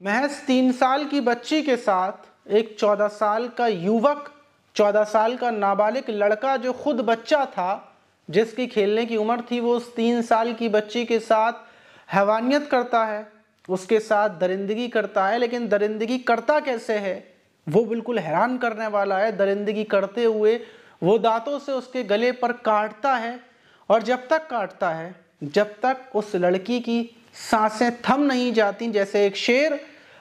महज 3 साल की बच्ची के साथ एक 14 साल का युवक, 14 साल का नाबालिग लड़का जो खुद बच्चा था, जिसकी खेलने की उम्र थी, वो उस 3 साल की बच्ची के साथ हैवानियत करता है, उसके साथ दरिंदगी करता है। लेकिन दरिंदगी करता कैसे है वो बिल्कुल हैरान करने वाला है। दरिंदगी करते हुए वो दांतों से उसके गले पर काटता है और जब तक काटता है, जब तक उस लड़की की सांसें थम नहीं जाती, जैसे एक शेर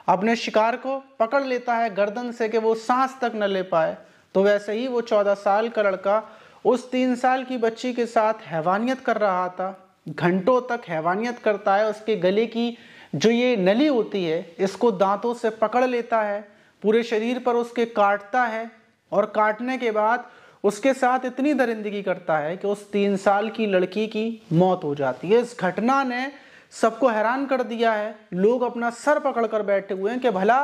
अपने शिकार को पकड़ लेता है गर्दन से कि वो सांस तक न ले पाए, तो वैसे ही वो 14 साल का लड़का उस 3 साल की बच्ची के साथ हैवानियत कर रहा था। घंटों तक हैवानियत करता है। उसके गले की जो ये नली होती है, इसको दांतों से पकड़ लेता है, पूरे शरीर पर उसके काटता है और काटने के बाद उसके साथ इतनी दरिंदगी करता है कि उस 3 साल की लड़की की मौत हो जाती है। इस घटना ने सबको हैरान कर दिया है। लोग अपना सर पकड़ कर बैठे हुए हैं कि भला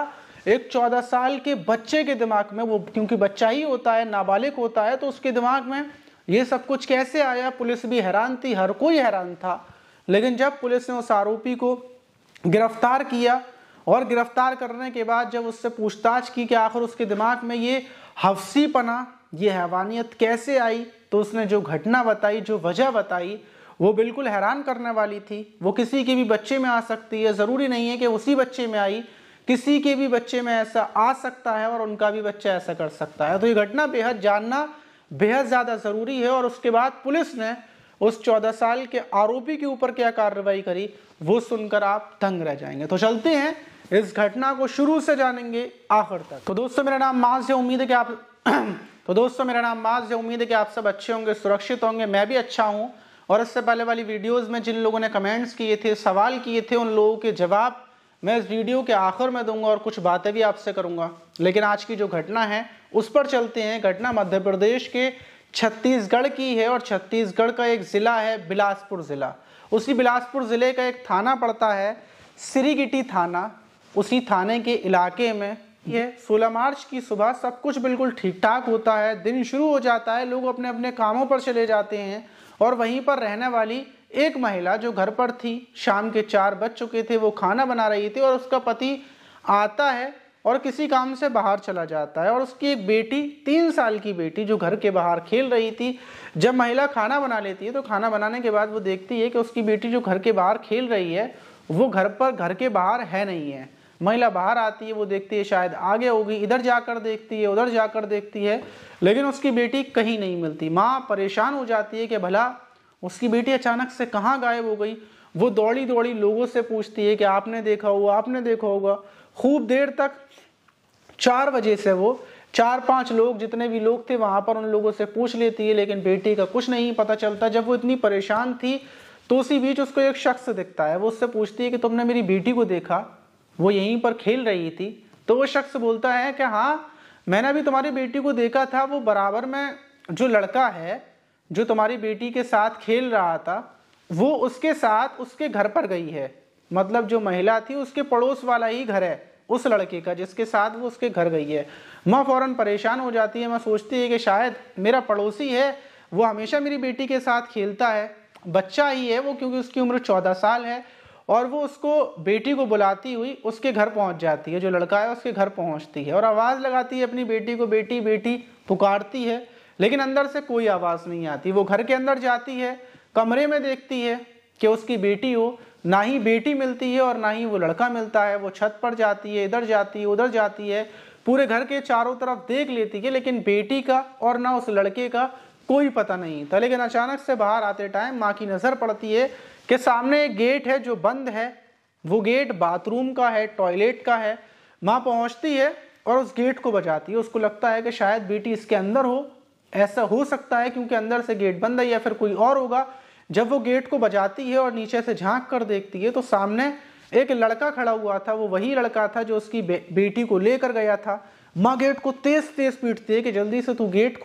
एक 14 साल के बच्चे के दिमाग में, वो क्योंकि बच्चा ही होता है, नाबालिग होता है, तो उसके दिमाग में ये सब कुछ कैसे आया। पुलिस भी हैरान थी, हर कोई हैरान था। लेकिन जब पुलिस ने उस आरोपी को गिरफ्तार किया और गिरफ्तार करने के बाद जब उससे पूछताछ की कि आखिर उसके दिमाग में ये हफ्सीपना, ये हैवानियत कैसे आई, तो उसने जो घटना बताई, जो वजह बताई, वो बिल्कुल हैरान करने वाली थी। वो किसी के भी बच्चे में आ सकती है, ज़रूरी नहीं है कि उसी बच्चे में आई, किसी के भी बच्चे में ऐसा आ सकता है और उनका भी बच्चा ऐसा कर सकता है। तो ये घटना बेहद जानना बेहद ज़्यादा ज़रूरी है। और उसके बाद पुलिस ने उस 14 साल के आरोपी के ऊपर क्या कार्रवाई करी, वो सुनकर आप दंग रह जाएंगे। तो चलते हैं, इस घटना को शुरू से जानेंगे आखिर तक। तो दोस्तों मेरा नाम माज है, उम्मीद है कि आप सब अच्छे होंगे, सुरक्षित होंगे। मैं भी अच्छा हूँ। और इससे पहले वाली वीडियोस में जिन लोगों ने कमेंट्स किए थे, सवाल किए थे, उन लोगों के जवाब मैं इस वीडियो के आखिर में दूंगा और कुछ बातें भी आपसे करूंगा। लेकिन आज की जो घटना है उस पर चलते हैं। घटना मध्य प्रदेश के छत्तीसगढ़ की है और छत्तीसगढ़ का एक जिला है बिलासपुर जिला। उसी बिलासपुर जिले का एक थाना पड़ता है सिरीगिटी थाना। उसी थाने के इलाके में ये 16 मार्च की सुबह सब कुछ बिल्कुल ठीक ठाक होता है। दिन शुरू हो जाता है, लोग अपने अपने कामों पर चले जाते हैं और वहीं पर रहने वाली एक महिला जो घर पर थी, शाम के 4 बज चुके थे, वो खाना बना रही थी और उसका पति आता है और किसी काम से बाहर चला जाता है। और उसकी एक बेटी, 3 साल की बेटी, जो घर के बाहर खेल रही थी। जब महिला खाना बना लेती है तो खाना बनाने के बाद वो देखती है कि उसकी बेटी जो घर के बाहर खेल रही है वो घर के बाहर है नहीं है। महिला बाहर आती है, वो देखती है शायद आगे होगी, इधर जाकर देखती है, उधर जाकर देखती है, लेकिन उसकी बेटी कहीं नहीं मिलती। माँ परेशान हो जाती है कि भला उसकी बेटी अचानक से कहाँ गायब हो गई। वो दौड़ी दौड़ी लोगों से पूछती है कि आपने देखा होगा। खूब देर तक 4 बजे से वो 4-5 लोग, जितने भी लोग थे वहां पर, उन लोगों से पूछ लेती है, लेकिन बेटी का कुछ नहीं पता चलता। जब वो इतनी परेशान थी तो उसी बीच उसको एक शख्स दिखता है। वो उससे पूछती है कि तुमने मेरी बेटी को देखा, वो यहीं पर खेल रही थी। तो वो शख्स बोलता है कि हाँ, मैंने अभी तुम्हारी बेटी को देखा था, वो बराबर में जो लड़का है जो तुम्हारी बेटी के साथ खेल रहा था, वो उसके साथ उसके घर पर गई है। मतलब जो महिला थी उसके पड़ोस वाला ही घर है उस लड़के का, जिसके साथ वो उसके घर गई है। माँ फौरन परेशान हो जाती है। माँ सोचती है कि शायद मेरा पड़ोसी है, वो हमेशा मेरी बेटी के साथ खेलता है, बच्चा ही है वो, क्योंकि उसकी उम्र 14 साल है। और वो उसको, बेटी को बुलाती हुई उसके घर पहुंच जाती है। जो लड़का है उसके घर पहुंचती है और आवाज़ लगाती है अपनी बेटी को, बेटी बेटी पुकारती है, लेकिन अंदर से कोई आवाज़ नहीं आती। वो घर के अंदर जाती है, कमरे में देखती है कि उसकी बेटी हो, ना ही बेटी मिलती है और ना ही वो लड़का मिलता है। वो छत पर जाती है, इधर जाती है, उधर जाती है, पूरे घर के चारों तरफ देख लेती है, लेकिन बेटी का और ना उस लड़के का कोई पता नहीं था। लेकिन अचानक से बाहर आते टाइम माँ की नज़र पड़ती है कि सामने एक गेट है जो बंद है। वो गेट बाथरूम का है, टॉयलेट का है। माँ पहुँचती है और उस गेट को बजाती है। उसको लगता है कि शायद बेटी इसके अंदर हो, ऐसा हो सकता है क्योंकि अंदर से गेट बंद है, या फिर कोई और होगा। जब वो गेट को बजाती है और नीचे से झांक कर देखती है तो सामने एक लड़का खड़ा हुआ था। वो वही लड़का था जो उसकी बेटी को लेकर गया था। माँ गेट को तेज तेज पीटती है कि जल्दी से तू गेट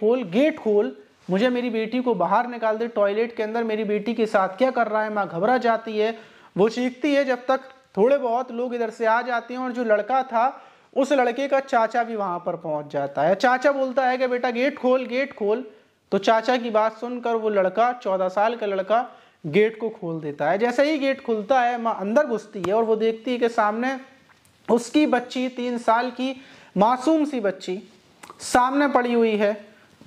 खोल, मुझे मेरी बेटी को बाहर निकाल दे, टॉयलेट के अंदर मेरी बेटी के साथ क्या कर रहा है। माँ घबरा जाती है, वो चीखती है, जब तक थोड़े बहुत लोग इधर से आ जाते हैं और जो लड़का था उस लड़के का चाचा भी वहां पर पहुंच जाता है। चाचा बोलता है कि बेटा गेट खोल। तो चाचा की बात सुनकर वो लड़का, 14 साल का लड़का, गेट को खोल देता है। जैसे ही गेट खुलता है, माँ अंदर घुसती है और वो देखती है कि सामने उसकी बच्ची 3 साल की मासूम सी बच्ची सामने पड़ी हुई है,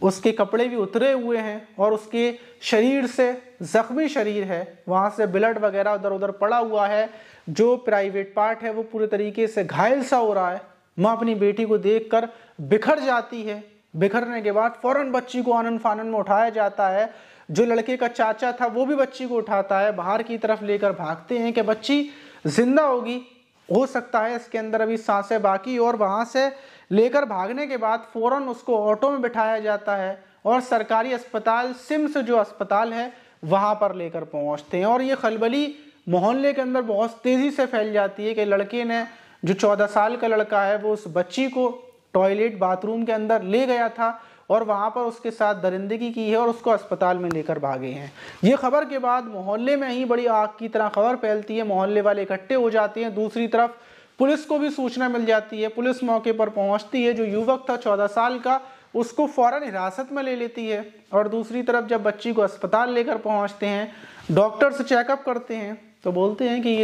उसके कपड़े भी उतरे हुए हैं और उसके शरीर से जख्मी शरीर है, वहाँ से ब्लड वगैरह उधर उधर पड़ा हुआ है, जो प्राइवेट पार्ट है वो पूरे तरीके से घायल सा हो रहा है। माँ अपनी बेटी को देखकर बिखर जाती है। बिखरने के बाद फौरन बच्ची को आनन फानन में उठाया जाता है। जो लड़के का चाचा था वो भी बच्ची को उठाता है, बाहर की तरफ लेकर भागते हैं कि बच्ची जिंदा होगी, हो सकता है इसके अंदर अभी सांसें बाकी। और वहां से लेकर भागने के बाद फौरन उसको ऑटो में बिठाया जाता है और सरकारी अस्पताल सिम्स जो अस्पताल है वहां पर लेकर पहुंचते हैं। और ये खलबली मोहल्ले के अंदर बहुत तेजी से फैल जाती है कि लड़के ने, जो 14 साल का लड़का है, वो उस बच्ची को टॉयलेट बाथरूम के अंदर ले गया था और वहां पर उसके साथ दरिंदगी की है और उसको अस्पताल में लेकर भागे हैं। ये खबर के बाद मोहल्ले में ही बड़ी आग की तरह खबर फैलती है, मोहल्ले वाले इकट्ठे हो जाते हैं। दूसरी तरफ पुलिस को भी सूचना मिल जाती है, पुलिस मौके पर पहुंचती है। जो युवक था 14 साल का, उसको फौरन हिरासत में ले लेती है। और दूसरी तरफ जब बच्ची को अस्पताल लेकर पहुंचते हैं, डॉक्टर्स चेकअप करते हैं तो बोलते हैं कि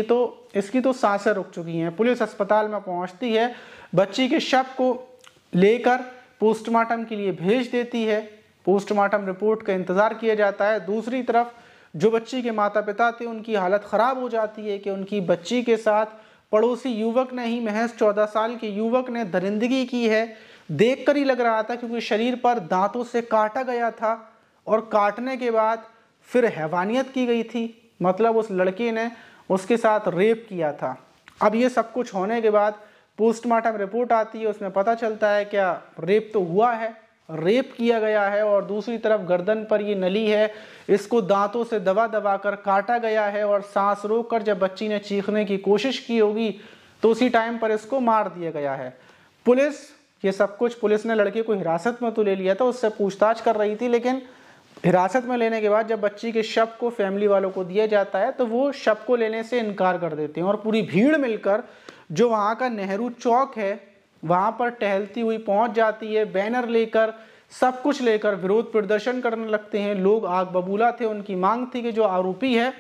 इसकी तो सांसें रुक चुकी हैं। पुलिस अस्पताल में पहुंचती है, बच्ची के शव को लेकर पोस्टमार्टम के लिए भेज देती है। पोस्टमार्टम रिपोर्ट का इंतजार किया जाता है। दूसरी तरफ जो बच्ची के माता पिता थे, उनकी हालत खराब हो जाती है कि उनकी बच्ची के साथ पड़ोसी युवक ने ही, महज 14 साल के युवक ने दरिंदगी की है। देखकर ही लग रहा था, क्योंकि शरीर पर दांतों से काटा गया था और काटने के बाद फिर हैवानियत की गई थी, मतलब उस लड़के ने उसके साथ रेप किया था। अब ये सब कुछ होने के बाद पोस्टमार्टम रिपोर्ट आती है, उसमें पता चलता है क्या रेप तो हुआ है, रेप किया गया है। और दूसरी तरफ गर्दन पर ये नली है, इसको दांतों से दबा दबा कर काटा गया है और सांस रोककर जब बच्ची ने चीखने की कोशिश की होगी तो उसी टाइम पर इसको मार दिया गया है। पुलिस ये सब कुछ, पुलिस ने लड़के को हिरासत में तो ले लिया था, उससे पूछताछ कर रही थी, लेकिन हिरासत में लेने के बाद जब बच्ची के शव को फैमिली वालों को दिया जाता है तो वो शव को लेने से इनकार कर देते हैं। और पूरी भीड़ मिलकर जो वहाँ का नेहरू चौक है वहाँ पर टहलती हुई पहुँच जाती है, बैनर लेकर, सब कुछ लेकर विरोध प्रदर्शन करने लगते हैं। लोग आग बबूला थे, उनकी मांग थी कि जो आरोपी है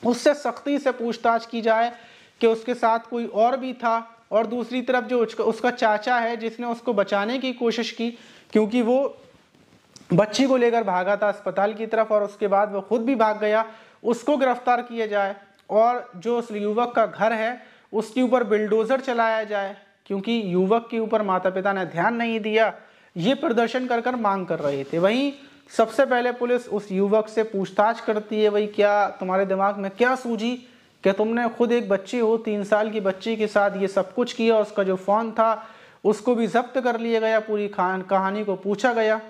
उससे सख्ती से पूछताछ की जाए कि उसके साथ कोई और भी था। और दूसरी तरफ जो उसका चाचा है, जिसने उसको बचाने की कोशिश की, क्योंकि वो बच्ची को लेकर भागा था अस्पताल की तरफ और उसके बाद वो खुद भी भाग गया, उसको गिरफ्तार किया जाए। और जो उस युवक का घर है उसके ऊपर बिल्डोजर चलाया जाए, क्योंकि युवक के ऊपर माता पिता ने ध्यान नहीं दिया। ये प्रदर्शन कर कर मांग कर रहे थे। वहीं सबसे पहले पुलिस उस युवक से पूछताछ करती है, भाई क्या तुम्हारे दिमाग में क्या सूझी कि तुमने खुद एक बच्ची हो, 3 साल की बच्ची के साथ ये सब कुछ किया। उसका जो फ़ोन था उसको भी जब्त कर लिया गया, पूरी कहानी को पूछा गया।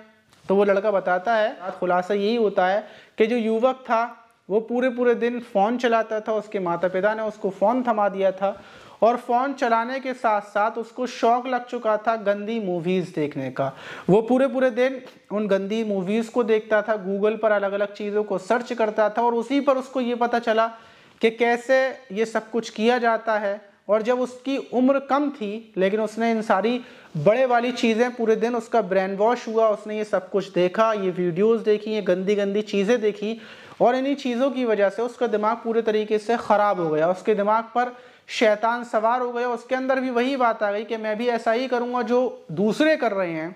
तो वो लड़का बताता है, खुलासा यही होता है कि जो युवक था वो पूरे दिन फ़ोन चलाता था, उसके माता पिता ने उसको फ़ोन थमा दिया था और फ़ोन चलाने के साथ साथ उसको शौक लग चुका था गंदी मूवीज़ देखने का। वो पूरे दिन उन गंदी मूवीज़ को देखता था, गूगल पर अलग अलग चीज़ों को सर्च करता था और उसी पर उसको ये पता चला कि कैसे ये सब कुछ किया जाता है। और जब उसकी उम्र कम थी, लेकिन उसने इन सारी बड़े वाली चीज़ें, पूरे दिन उसका ब्रेन वॉश हुआ, उसने ये सब कुछ देखा, ये वीडियोज़ देखी, ये गंदी गंदी चीज़ें देखी और इन्हीं चीज़ों की वजह से उसका दिमाग पूरे तरीके से ख़राब हो गया। उसके दिमाग पर शैतान सवार हो गया। उसके अंदर भी वही बात आ गई कि मैं भी ऐसा ही करूँगा जो दूसरे कर रहे हैं।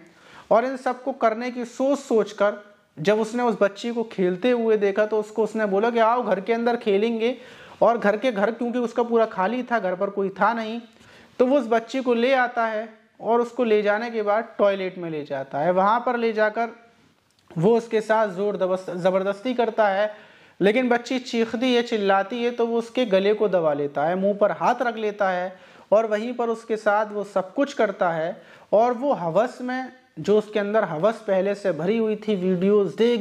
और इन सब को करने की सोच कर जब उसने उस बच्ची को खेलते हुए देखा तो उसने बोला कि आओ घर के अंदर खेलेंगे। और घर क्योंकि उसका पूरा खाली था, घर पर कोई था नहीं, तो वो उस बच्ची को ले आता है और उसको ले जाने के बाद टॉयलेट में ले जाता है। वहाँ पर ले जाकर वो उसके साथ जोर ज़बरदस्ती करता है, लेकिन बच्ची चीखती है, चिल्लाती है, तो वो उसके गले को दबा लेता है, मुंह पर हाथ रख लेता है और वहीं पर उसके साथ वो सब कुछ करता है। और वो हवस में, जो उसके अंदर हवस पहले से भरी हुई थी, वीडियोस देख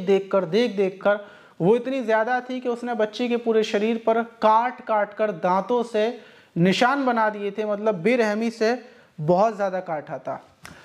देख कर वो इतनी ज़्यादा थी कि उसने बच्ची के पूरे शरीर पर काट कर दांतों से निशान बना दिए थे, मतलब बेरहमी से बहुत ज़्यादा काटा था।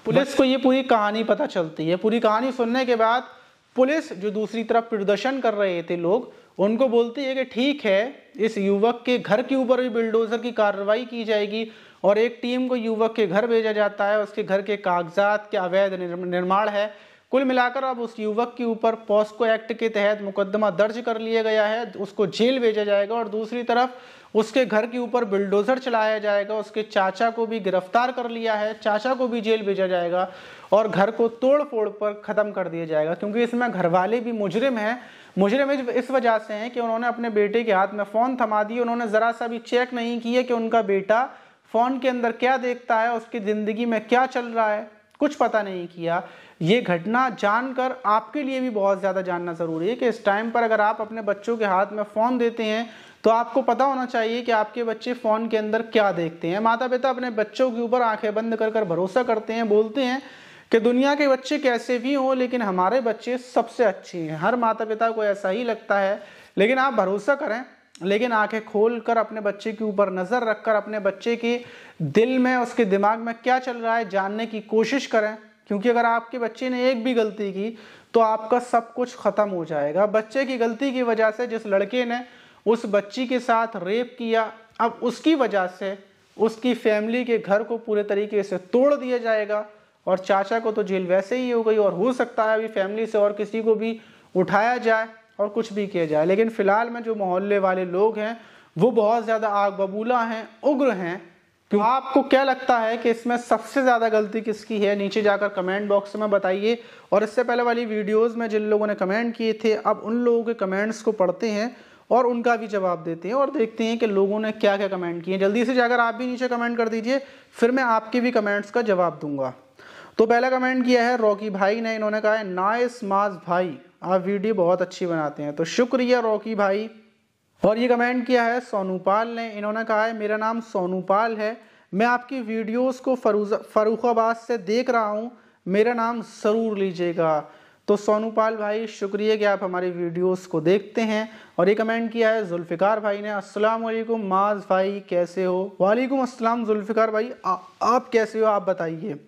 पुलिस को ये पूरी कहानी पता चलती है। पूरी कहानी सुनने के बाद पुलिस, जो दूसरी तरफ प्रदर्शन कर रहे थे लोग, उनको बोलती है कि ठीक है, इस युवक के घर के ऊपर भी बिल्डोजर की कार्रवाई की जाएगी और एक टीम को युवक के घर भेजा जाता है। उसके घर के कागजात के अवैध निर्माण है। कुल मिलाकर अब उस युवक के ऊपर पॉस्को एक्ट के तहत मुकदमा दर्ज कर लिया गया है, उसको जेल भेजा जाएगा। और दूसरी तरफ उसके घर के ऊपर बुलडोजर चलाया जाएगा, उसके चाचा को भी गिरफ्तार कर लिया है, चाचा को भी जेल भेजा जाएगा और घर को तोड़ फोड़ पर ख़त्म कर दिया जाएगा। क्योंकि इसमें घर वाले भी मुजरिम हैं। मुजरिम इस वजह से हैं कि उन्होंने अपने बेटे के हाथ में फ़ोन थमा दिए, उन्होंने ज़रा सा भी चेक नहीं किया कि उनका बेटा फ़ोन के अंदर क्या देखता है, उसकी ज़िंदगी में क्या चल रहा है, कुछ पता नहीं किया। ये घटना जानकर आपके लिए भी बहुत ज़्यादा जानना ज़रूरी है कि इस टाइम पर अगर आप अपने बच्चों के हाथ में फ़ोन देते हैं तो आपको पता होना चाहिए कि आपके बच्चे फ़ोन के अंदर क्या देखते हैं। माता पिता अपने बच्चों के ऊपर आंखें बंद कर भरोसा करते हैं, बोलते हैं कि दुनिया के बच्चे कैसे भी हों लेकिन हमारे बच्चे सबसे अच्छे हैं। हर माता पिता को ऐसा ही लगता है, लेकिन आप भरोसा करें, लेकिन आंखें खोल कर अपने बच्चे के ऊपर नज़र रखकर अपने बच्चे के दिल में, उसके दिमाग में क्या चल रहा है जानने की कोशिश करें। क्योंकि अगर आपके बच्चे ने एक भी गलती की तो आपका सब कुछ ख़त्म हो जाएगा। बच्चे की गलती की वजह से जिस लड़के ने उस बच्ची के साथ रेप किया, अब उसकी वजह से उसकी फैमिली के घर को पूरे तरीके से तोड़ दिया जाएगा और चाचा को तो जेल वैसे ही हो गई और हो सकता है अभी फैमिली से और किसी को भी उठाया जाए और कुछ भी किया जाए। लेकिन फ़िलहाल में जो मोहल्ले वाले लोग हैं वो बहुत ज़्यादा आग बबूला हैं, उग्र हैं। क्यों आपको क्या लगता है कि इसमें सबसे ज़्यादा गलती किसकी है? नीचे जाकर कमेंट बॉक्स में बताइए। और इससे पहले वाली वीडियोज़ में जिन लोगों ने कमेंट किए थे, अब उन लोगों के कमेंट्स को पढ़ते हैं और उनका भी जवाब देते हैं और देखते हैं कि लोगों ने क्या क्या कमेंट किए। जल्दी से जाकर आप भी नीचे कमेंट कर दीजिए, फिर मैं आपके भी कमेंट्स का जवाब दूंगा। तो पहला कमेंट किया है रॉकी भाई ने, इन्होंने कहा है नाइस माज भाई, आप वीडियो बहुत अच्छी बनाते हैं। तो शुक्रिया रॉकी भाई। और ये कमेंट किया है सोनूपाल ने, इन्होंने कहा है मेरा नाम सोनूपाल है, मैं आपकी वीडियोस को फर्रुखाबाद से देख रहा हूँ, मेरा नाम ज़रूर लीजिएगा। तो सोनूपाल भाई शुक्रिया कि आप हमारी वीडियोस को देखते हैं। और ये कमेंट किया है जुल्फ़िकार भाई ने, अस्सलाम वालेकुम माज भाई कैसे हो? वालेकुम अस्सलाम जुल्फ़िकार भाई, आप कैसे हो, आप बताइए।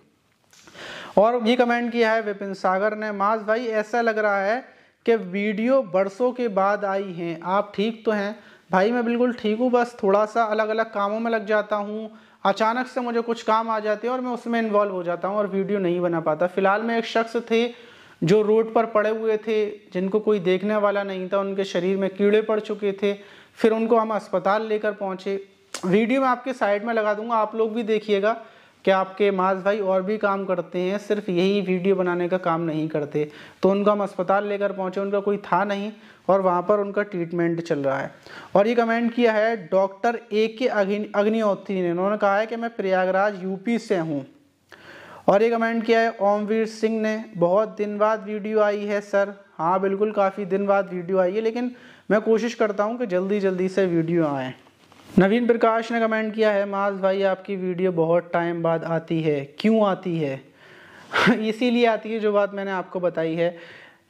और ये कमेंट किया है विपिन सागर ने, माज भाई ऐसा लग रहा है कि वीडियो बरसों के बाद आई हैं, आप ठीक तो हैं? भाई मैं बिल्कुल ठीक हूँ, बस थोड़ा सा अलग अलग कामों में लग जाता हूँ, अचानक से मुझे कुछ काम आ जाते हैं और मैं उसमें इन्वॉल्व हो जाता हूँ और वीडियो नहीं बना पाता। फ़िलहाल में एक शख्स थे जो रोड पर पड़े हुए थे, जिनको कोई देखने वाला नहीं था, उनके शरीर में कीड़े पड़ चुके थे, फिर उनको हम अस्पताल लेकर पहुँचे। वीडियो मैं आपके साइड में लगा दूँगा, आप लोग भी देखिएगा कि आपके माज भाई और भी काम करते हैं, सिर्फ यही वीडियो बनाने का काम नहीं करते। तो उनको हम अस्पताल लेकर पहुँचे, उनका कोई था नहीं और वहाँ पर उनका ट्रीटमेंट चल रहा है। और ये कमेंट किया है डॉक्टर AK अग्निहोत्री ने, उन्होंने कहा है कि मैं प्रयागराज UP से हूँ। और ये कमेंट किया है ओमवीर सिंह ने, बहुत दिन बाद वीडियो आई है सर। हाँ बिल्कुल, काफ़ी दिन बाद वीडियो आई है, लेकिन मैं कोशिश करता हूँ कि जल्दी से वीडियो आए। नवीन प्रकाश ने कमेंट किया है माज भाई आपकी वीडियो बहुत टाइम बाद आती है, क्यों आती है? इसीलिए आती है जो बात मैंने आपको बताई है।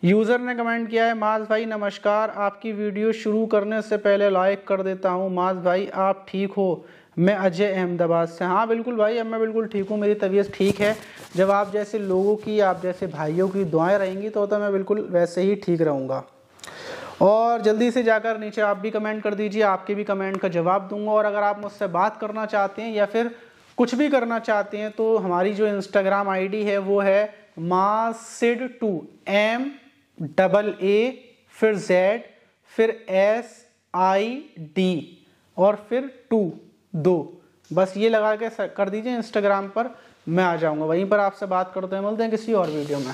यूज़र ने कमेंट किया है माज भाई नमस्कार, आपकी वीडियो शुरू करने से पहले लाइक कर देता हूँ। माज भाई आप ठीक हो? मैं अजय अहमदाबाद से। हाँ बिल्कुल भाई, अब मैं बिल्कुल ठीक हूँ, मेरी तबीयत ठीक है। जब आप जैसे लोगों की, आप जैसे भाइयों की दुआएं रहेंगी तो मैं बिल्कुल वैसे ही ठीक रहूँगा। और जल्दी से जाकर नीचे आप भी कमेंट कर दीजिए, आपके भी कमेंट का जवाब दूंगा। और अगर आप मुझसे बात करना चाहते हैं या फिर कुछ भी करना चाहते हैं तो हमारी जो इंस्टाग्राम ID है वो है masid2 MAA फिर Z फिर SID और फिर 2 बस ये लगा के कर दीजिए इंस्टाग्राम पर, मैं आ जाऊंगा, वहीं पर आपसे बात करते हैं। मिलते हैं किसी और वीडियो में।